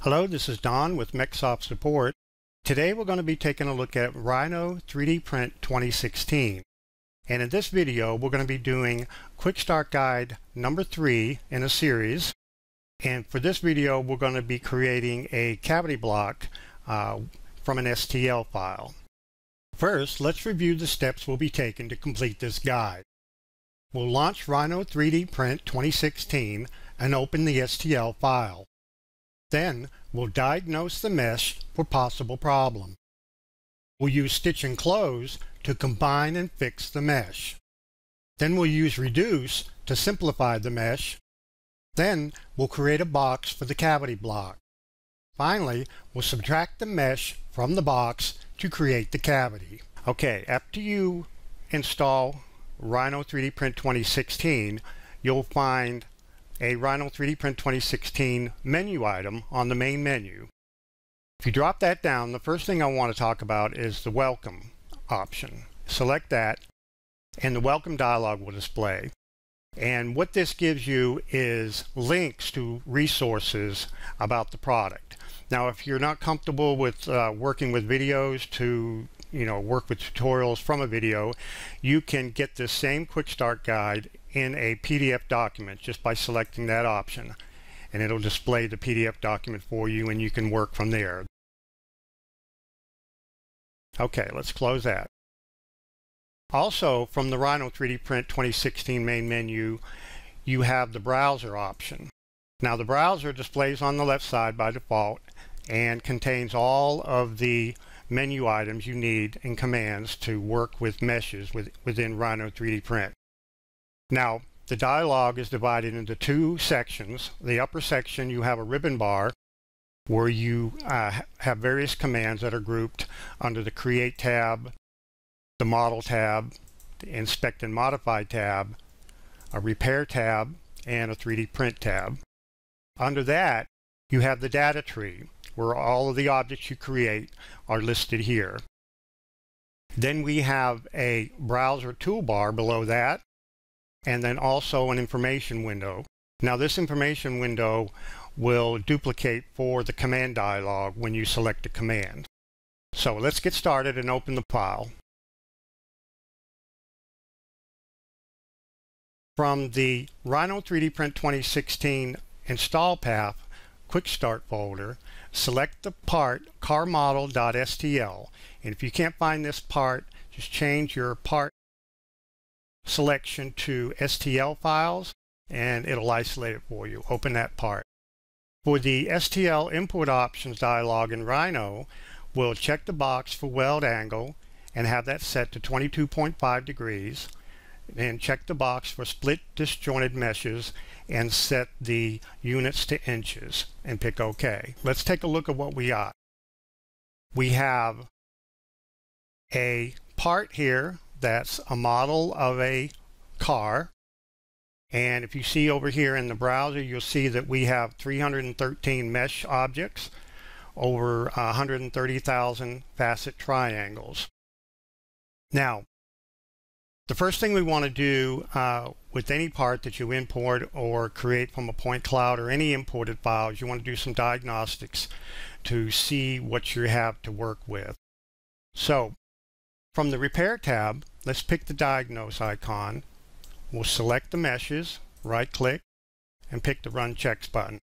Hello, this is Don with MechSoft Support. Today we're going to be taking a look at Rhino3DPRINT2016. And in this video we're going to be doing Quick Start Guide number 3 in a series. And for this video we're going to be creating a cavity block from an STL file. First, let's review the steps we'll be taking to complete this guide. We'll launch Rhino3DPRINT2016 and open the STL file. Then, we'll diagnose the mesh for possible problems. We'll use Stitch and Close to combine and fix the mesh. Then we'll use Reduce to simplify the mesh. Then, we'll create a box for the cavity block. Finally, we'll subtract the mesh from the box to create the cavity. Okay, after you install Rhino3DPRINT2016, you'll find a Rhino3DPRINT2016 menu item on the main menu. If you drop that down, the first thing I want to talk about is the Welcome option. Select that, and the Welcome dialog will display. And what this gives you is links to resources about the product. Now, if you're not comfortable with working with videos to work with tutorials from a video, you can get this same Quick Start Guide in a PDF document just by selecting that option, and it'll display the PDF document for you and you can work from there. Okay, let's close that. Also, from the Rhino3DPRINT2016 main menu, you have the browser option. Now, the browser displays on the left side by default and contains all of the menu items you need and commands to work with meshes within Rhino3DPRINT. Now, the dialog is divided into two sections. The upper section, you have a ribbon bar where you have various commands that are grouped under the Create tab, the Model tab, the Inspect and Modify tab, a Repair tab, and a 3D Print tab. Under that, you have the data tree, where all of the objects you create are listed here. Then we have a browser toolbar below that, and then also an information window. Now, this information window will duplicate for the command dialog when you select a command. So let's get started and open the file. From the Rhino3DPRINT2016 install path Quick Start folder, select the part carmodel.stl, and if you can't find this part, just change your part selection to STL files and it'll isolate it for you. Open that part. For the STL import options dialog in Rhino, we'll check the box for weld angle and have that set to 22.5 degrees. And check the box for split disjointed meshes and set the units to inches and pick OK. Let's take a look at what we got. We have a part here that's a model of a car, and if you see over here in the browser, you'll see that we have 313 mesh objects over 130,000 facet triangles. Now, the first thing we want to do with any part that you import or create from a point cloud or any imported files, you want to do some diagnostics to see what you have to work with. So, from the Repair tab, let's pick the Diagnose icon. We'll select the meshes, right-click, and pick the Run Checks button.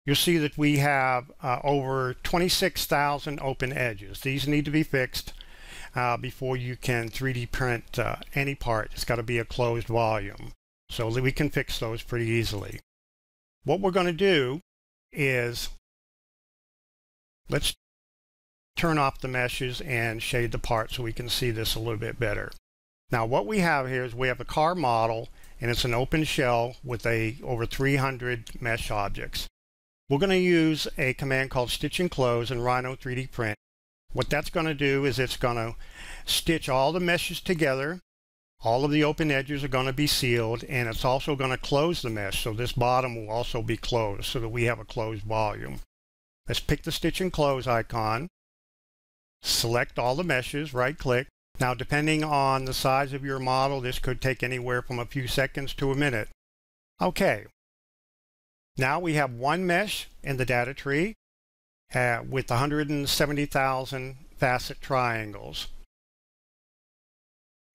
You'll see that we have over 26,000 open edges. These need to be fixed before you can 3D print any part. It's got to be a closed volume, so we can fix those pretty easily. What we're going to do is let's turn off the meshes and shade the part so we can see this a little bit better. Now, what we have here is we have a car model, and it's an open shell with over 300 mesh objects. We're going to use a command called Stitch and Close in Rhino3DPRINT. What that's going to do is it's going to stitch all the meshes together. All of the open edges are going to be sealed, and it's also going to close the mesh, so this bottom will also be closed so that we have a closed volume. Let's pick the Stitch and Close icon. Select all the meshes, right-click. Now, depending on the size of your model, this could take anywhere from a few seconds to a minute. Okay. Now we have one mesh in the data tree with 170,000 facet triangles.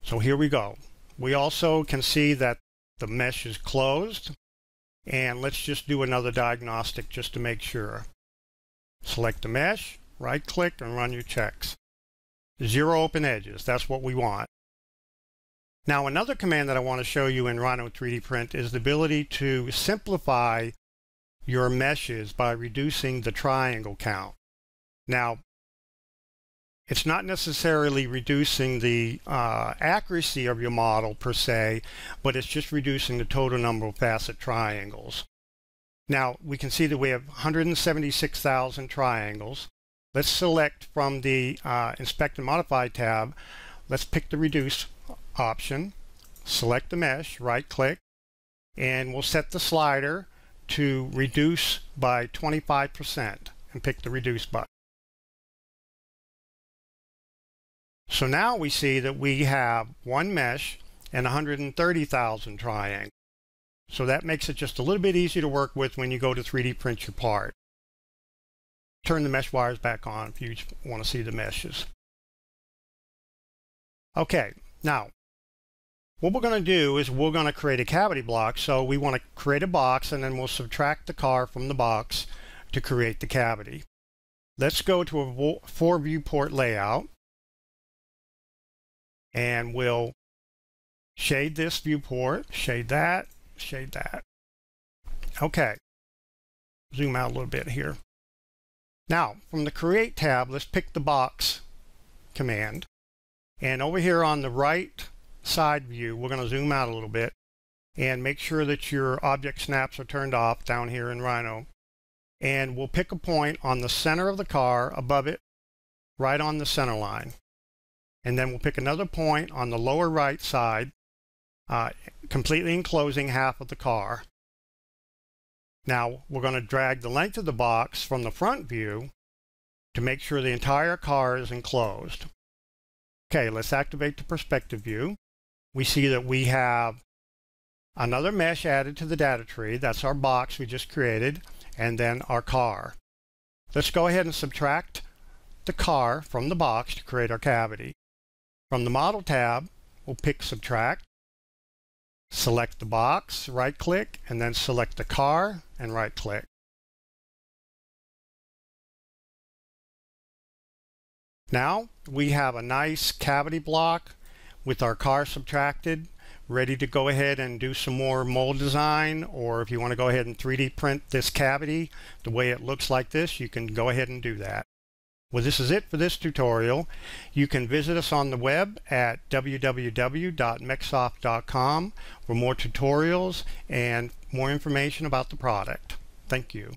So here we go. We also can see that the mesh is closed, and let's just do another diagnostic just to make sure. Select the mesh, right click, and run your checks. 0 open edges, that's what we want. Now another command that I want to show you in Rhino 3D Print is the ability to simplify your meshes by reducing the triangle count. Now, it's not necessarily reducing the accuracy of your model per se, but it's just reducing the total number of facet triangles. Now, we can see that we have 176,000 triangles. Let's select from the Inspect and Modify tab. Let's pick the Reduce option, select the mesh, right click, and we'll set the slider to reduce by 25% and pick the Reduce button. So now we see that we have one mesh and 130,000 triangles. So that makes it just a little bit easier to work with when you go to 3D print your part. Turn the mesh wires back on if you want to see the meshes. Okay, now what we're going to do is we're going to create a cavity block. So we want to create a box, and then we'll subtract the car from the box to create the cavity. Let's go to a 4 viewport layout, and we'll shade this viewport, shade that, shade that. Okay, zoom out a little bit here. Now from the Create tab, let's pick the box command, and over here on the right side view, we're going to zoom out a little bit and make sure that your object snaps are turned off down here in Rhino. And we'll pick a point on the center of the car, above it, right on the center line. And then we'll pick another point on the lower right side, completely enclosing half of the car. Now we're going to drag the length of the box from the front view to make sure the entire car is enclosed. Okay, let's activate the perspective view. We see that we have another mesh added to the data tree. That's our box we just created, and then our car. Let's go ahead and subtract the car from the box to create our cavity. From the Model tab, we'll pick Subtract, select the box, right-click, and then select the car and right-click. Now we have a nice cavity block with our car subtracted, ready to go ahead and do some more mold design, or if you want to go ahead and 3D print this cavity the way it looks like this, you can go ahead and do that. Well, this is it for this tutorial. You can visit us on the web at www.mexsoft.com for more tutorials and more information about the product. Thank you.